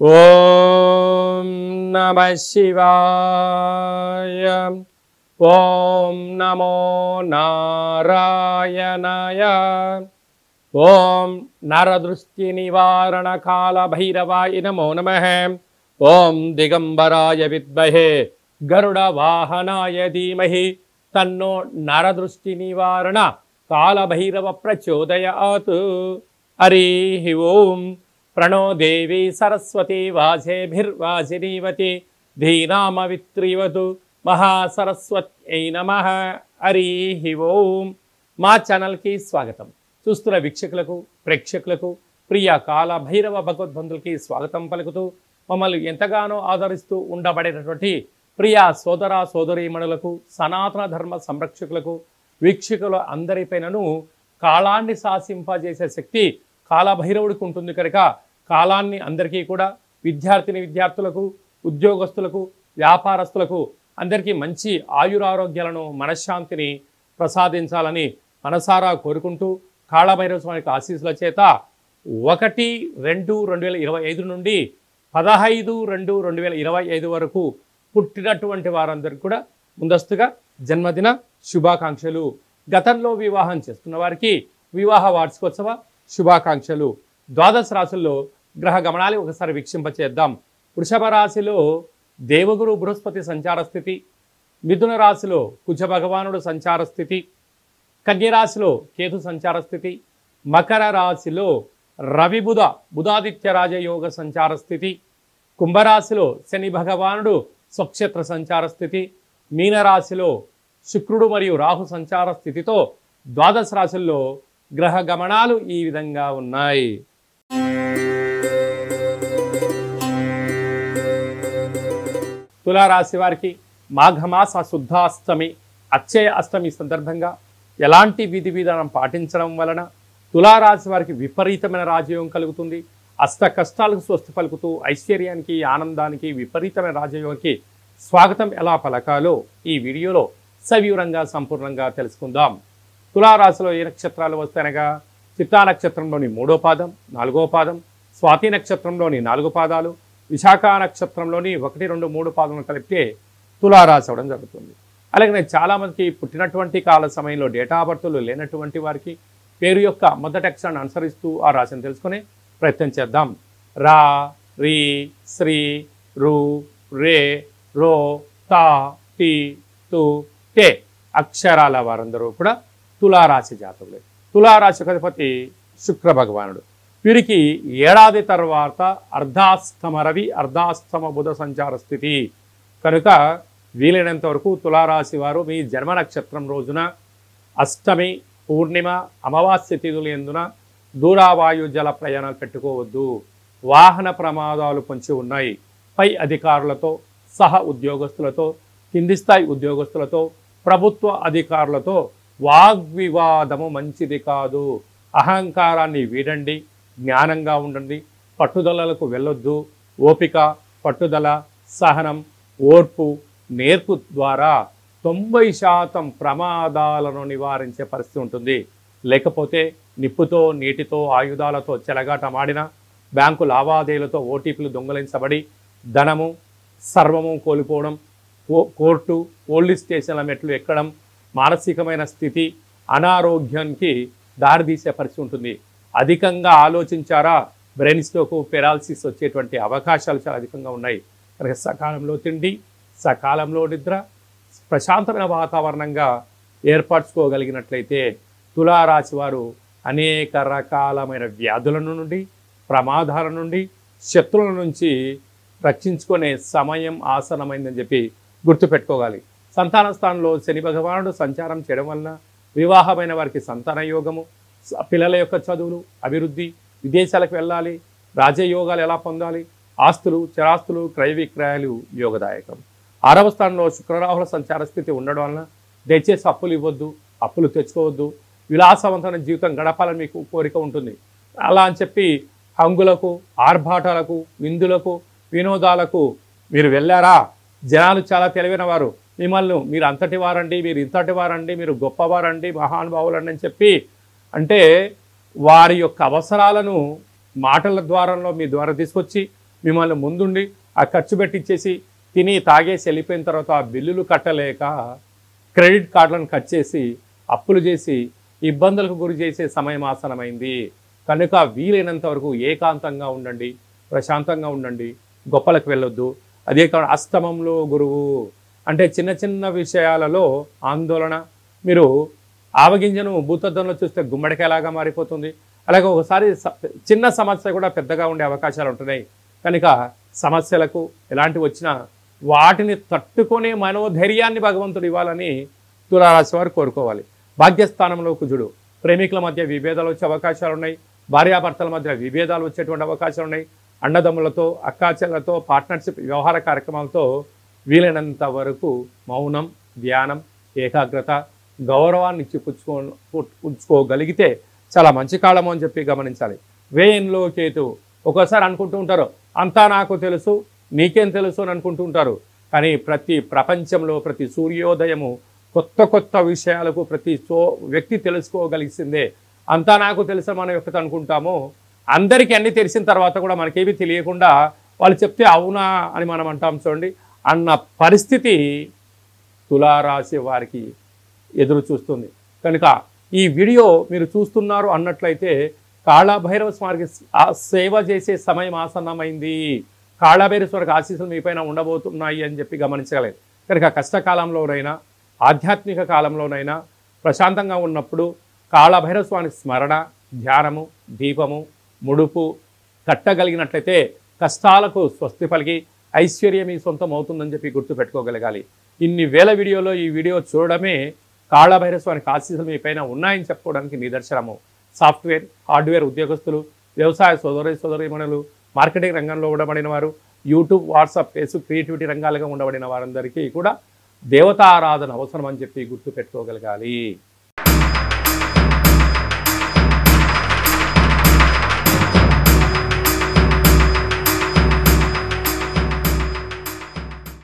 ఓం నమః శివాయ. ఓం నమో నారాయణాయ. ఓం నరదృష్టి నివారణ కాల భైరవాయ నమో నమః. ఓం దిగంబరాయ విద్మహే గరుడ వాహనాయ ధీమహి తన్నో నరదృష్టి నివారణ కాల భైరవ ప్రచోదయాత్. హరి ఓం. ప్రణో దేవి సరస్వతి వాజేభిర్వాజినీవతి ధీనామవిత్రీవతు మహాసరస్వత్యై నమః. హరి ఓం. మా ఛానల్కి స్వాగతం. చూస్తున్న వీక్షకులకు ప్రేక్షకులకు ప్రియ కాల భైరవ భగవద్బంధులకి స్వాగతం పలుకుతూ మమ్మల్ని ఎంతగానో ఆదరిస్తూ ఉండబడేటటువంటి ప్రియ సోదర సోదరీమణులకు సనాతన ధర్మ సంరక్షకులకు వీక్షకుల అందరిపైనను కాలాన్ని శాసింపజేసే శక్తి కాలభైరవుడికి ఉంటుంది కనుక కాలాన్ని అందరికీ కూడా విద్యార్థులకు ఉద్యోగస్తులకు వ్యాపారస్తులకు అందరికీ మంచి ఆయురారోగ్యాలను మనశ్శాంతిని ప్రసాదించాలని మనసారా కోరుకుంటూ కాళభైరవ స్వామికి ఆశీస్సుల చేత 1-2-2025 నుండి 15-2-2025 వరకు పుట్టినటువంటి వారందరికీ కూడా ముందస్తుగా జన్మదిన శుభాకాంక్షలు. గతంలో వివాహం చేస్తున్న వారికి వివాహ వార్షికోత్సవ శుభాకాంక్షలు. ద్వాదశ రాశుల్లో గ్రహ గమనాలు ఒకసారి వీక్షింపచేద్దాం. వృషభ రాశిలో దేవగురు బృహస్పతి సంచార స్థితి, మిథున రాశిలో కుజ భగవానుడు సంచార స్థితి, కన్యరాశిలో కేతు సంచార స్థితి, మకర రాశిలో రవి బుధాదిత్య రాజయోగ సంచార స్థితి, కుంభరాశిలో శని భగవానుడు స్వక్షేత్ర సంచార స్థితి, మీనరాశిలో శుక్రుడు మరియు రాహు సంచార స్థితితో ద్వాదశ రాశుల్లో గ్రహ గమనాలు ఈ విధంగా ఉన్నాయి. తులారాశి వారికి మాఘమాస శుద్ధాష్టమి అక్షయ అష్టమి సందర్భంగా ఎలాంటి విధి విధానం పాటించడం వలన తులారాశి వారికి విపరీతమైన రాజయోగం కలుగుతుంది. అష్ట కష్టాలకు స్వస్తి పలుకుతూ ఐశ్వర్యానికి ఆనందానికి విపరీతమైన రాజయోగానికి స్వాగతం ఎలా పలకాలో ఈ వీడియోలో సవివరంగా సంపూర్ణంగా తెలుసుకుందాం. తులారాశిలో ఏ నక్షత్రాలు వస్తాయనగా చిత్తా నక్షత్రంలోని 3వ పాదం 4వ పాదం, స్వాతి నక్షత్రంలోని 4 పాదాలు, విశాఖ నక్షత్రంలోని 1, 2, 3 పాదములు కలిపితే తులారాశి అవడం జరుగుతుంది. అలాగే చాలామందికి పుట్టినటువంటి కాల సమయంలో డేటా ఆఫ్ బర్త్లు లేనటువంటి వారికి పేరు యొక్క మొదటి అక్షరాన్ని అనుసరిస్తూ ఆ రాశిని తెలుసుకునే ప్రయత్నం చేద్దాం. రా, రీ, శ్రీ, రు, రే, రో, తా, టి, తు, టే అక్షరాల వారందరూ కూడా తులారాశి జాతకులే. తులారాశి అధిపతి శుక్ర భగవానుడు. వీరికి ఏడాది తర్వాత అర్ధాష్టమ రవి అర్ధాష్టమ బుధ సంచార స్థితి కనుక వీలైనంత వరకు తులారాశి వారు మీ జన్మ నక్షత్రం రోజున అష్టమి, పూర్ణిమ, అమావాస్య తిథులు ఎందున దూరావాయు జల ప్రయాణాలు పెట్టుకోవద్దు. వాహన ప్రమాదాలు పొంచి ఉన్నాయి. పై అధికారులతో సహ ఉద్యోగస్తులతో కింది స్థాయి ఉద్యోగస్తులతో ప్రభుత్వ అధికారులతో వాగ్వివాదము మంచిది కాదు. అహంకారాన్ని వీడండి, జ్ఞానంగా ఉండండి, పట్టుదలలకు వెళ్ళొద్దు. ఓపిక, పట్టుదల, సహనం, ఓర్పు, నేర్పు ద్వారా 90% ప్రమాదాలను నివారించే పరిస్థితి ఉంటుంది. లేకపోతే నిప్పుతో నీటితో ఆయుధాలతో చెలగాటమాడిన, బ్యాంకు లావాదేవీలతో ఓటీపీలు దొంగలించబడి ధనము సర్వము కోల్పోవడం, కోర్టు పోలీస్ స్టేషన్ల మెట్లు ఎక్కడం, మానసికమైన స్థితి అనారోగ్యానికి దారితీసే పరిస్థితి ఉంటుంది. అధికంగా ఆలోచించారా బ్రెయిన్ స్ట్రోక్, పెరాలసిస్ వచ్చేటువంటి అవకాశాలు చాలా అధికంగా ఉన్నాయి. కనుక సకాలంలో తిండి, సకాలంలో నిద్ర, ప్రశాంతమైన వాతావరణంగా ఏర్పరచుకోగలిగినట్లయితే తులారాశి వారు అనేక రకాలమైన వ్యాధుల నుండి, ప్రమాదాల నుండి, శత్రువుల నుంచి రక్షించుకునే సమయం ఆసనమైందని చెప్పి గుర్తుపెట్టుకోవాలి. సంతాన స్థానంలో శని భగవానుడు సంచారం చేయడం వలన వివాహమైన వారికి సంతాన యోగము, పిల్లల యొక్క చదువులు, అభివృద్ధి, విదేశాలకు వెళ్ళాలి, రాజయోగాలు ఎలా పొందాలి, ఆస్తులు, చరాస్తులు, క్రయ విక్రయాలు యోగదాయకం. 6వ స్థానంలో శుక్రరాహుల సంచార స్థితి ఉండడం వలన దయచేసి అప్పులు ఇవ్వద్దు, అప్పులు తెచ్చుకోవద్దు. విలాసవంతమైన జీవితం గడపాలని మీకు కోరిక ఉంటుంది. అలా అని చెప్పి హంగులకు, ఆర్భాటాలకు, విందులకు, వినోదాలకు మీరు వెళ్ళారా? జనాలు చాలా తెలివైన వారు. మిమ్మల్ని మీరు అంతటి వారండి, మీరు ఇంతటి వారండి, మీరు గొప్పవారండి, మహానుభావులండి అని చెప్పి అంటే వారి యొక్క అవసరాలను మాటల ద్వారంలో మీ ద్వారా తీసుకొచ్చి మిమ్మల్ని ముందుండి ఆ ఖర్చు పెట్టిచ్చేసి తిని తాగేసి వెళ్ళిపోయిన తర్వాత ఆ బిల్లులు కట్టలేక క్రెడిట్ కార్డులను కట్ చేసి అప్పులు చేసి ఇబ్బందులకు గురి చేసే సమయం ఆసనమైంది. కనుక వీలైనంత వరకు ఏకాంతంగా ఉండండి, ప్రశాంతంగా ఉండండి, గొప్పలకు వెళ్ళొద్దు. అదే కాదు అష్టమంలో గురువు అంటే చిన్న చిన్న విషయాలలో ఆందోళన, మీరు ఆవగింజను భూతద్దంలో చూస్తే గుమ్మడికాయలాగా మారిపోతుంది. అలాగే ఒకసారి చిన్న సమస్య కూడా పెద్దగా ఉండే అవకాశాలు ఉంటున్నాయి. కనుక సమస్యలకు ఎలాంటివి వచ్చినా వాటిని తట్టుకునే మనోధైర్యాన్ని భగవంతుడు ఇవ్వాలని తులారాశి వారు కోరుకోవాలి. భాగ్యస్థానంలో కుజుడు, ప్రేమికుల మధ్య విభేదాలు వచ్చే అవకాశాలు ఉన్నాయి. భార్యాభర్తల మధ్య విభేదాలు వచ్చేటువంటి అవకాశాలు ఉన్నాయి. అన్నదమ్ములతో, అక్కాచెల్లతో, పార్ట్నర్షిప్ వ్యవహార కార్యక్రమాలతో వీలైనంత వరకు మౌనం, ధ్యానం, ఏకాగ్రత, గౌరవాన్ని పుచ్చుకోగలిగితే చాలా మంచి కాలము అని చెప్పి గమనించాలి. వ్యయంలో కేతు, ఒక్కోసారి అనుకుంటూ ఉంటారు అంతా నాకు తెలుసు, నీకేం తెలుసు అని అనుకుంటూ ఉంటారు. కానీ ప్రతి ప్రపంచంలో ప్రతి సూర్యోదయము కొత్త కొత్త విషయాలకు ప్రతి వ్యక్తి తెలుసుకోగలిసిందే. అంతా నాకు తెలుసు మనం ఎక్కడ అనుకుంటామో, అందరికీ అన్నీ తెలిసిన తర్వాత కూడా మనకేమీ తెలియకుండా వాళ్ళు చెప్తే అవునా అని మనం అంటాం చూడండి, అన్న పరిస్థితి తులారాశి వారికి ఎదురు చూస్తుంది. కనుక ఈ వీడియో మీరు చూస్తున్నారు అన్నట్లయితే కాళభైరవ స్వామికి సేవ చేసే సమయం ఆసన్నమైంది. కాళభైరవ స్వామికి ఆశీస్సులు మీపైన ఉండబోతున్నాయి అని చెప్పి గమనించగలేదు. కనుక కష్టకాలంలోనైనా ఆధ్యాత్మిక కాలంలోనైనా ప్రశాంతంగా ఉన్నప్పుడు కాళభైరవ స్వామి స్మరణ, ధ్యానము, దీపము, ముడుపు కట్టగలిగినట్లయితే కష్టాలకు స్వస్తి పలికి ఐశ్వర్యం మీ సొంతం అవుతుందని చెప్పి గుర్తుపెట్టుకోగలగాలి. ఇన్ని వేల వీడియోలో ఈ వీడియో చూడడమే కాళభైరవ స్వామికి ఆశీస్సులు మీ పైన ఉన్నాయని చెప్పుకోవడానికి నిదర్శనము. సాఫ్ట్వేర్, హార్డ్వేర్ ఉద్యోగస్తులు, వ్యవసాయ సోదరీమణులు, మార్కెటింగ్ రంగంలో ఉండబడిన వారు, యూట్యూబ్, వాట్సాప్, ఫేస్బుక్, క్రియేటివిటీ రంగాలుగా ఉండబడిన వారందరికీ కూడా దేవతారాధన అవసరం అని చెప్పి గుర్తుపెట్టుకోగలగాలి.